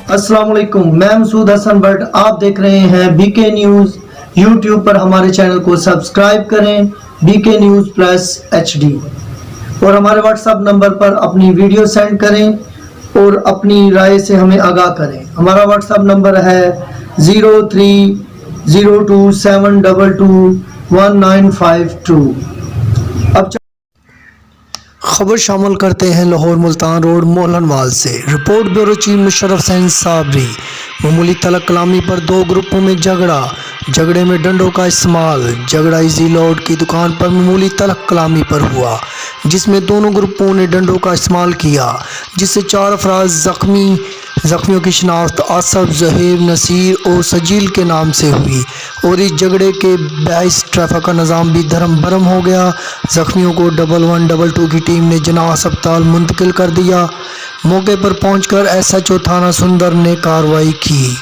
अस्सलाम वालेकुम, मैं मसूद हसन भट्ट। आप देख रहे हैं बीके न्यूज़। यूट्यूब पर हमारे चैनल को सब्सक्राइब करें, बीके न्यूज़ प्लस HD, और हमारे व्हाट्सएप नंबर पर अपनी वीडियो सेंड करें और अपनी राय से हमें आगाह करें। हमारा व्हाट्सएप नंबर है 0302721952। अब खबर शामिल करते हैं लाहौर मुल्तान रोड मोहलनवाल से। Report bureau chief Musharraf Hussain Sabri. मामूली तलक कलामी पर दो ग्रुपों में झगड़े में डंडों का इस्तेमाल। झगड़ा इजी लॉर्ड की दुकान पर मामूली तलक कलामी पर हुआ, जिसमें दोनों ग्रुपों ने डंडों का इस्तेमाल किया, जिससे 4 अफराद जख्मियों की शिनाख्त आसफ, जहीर, नसीर और सजील के नाम से हुई और इस झगड़े के बाइस ट्रैफिक का निज़ाम भी धर्म भरम हो गया। जख्मियों को 1122 की टीम ने जना अस्पताल मुंतकिल कर दिया। मौके पर पहुंचकर SHO थाना सुंदर ने कार्रवाई की।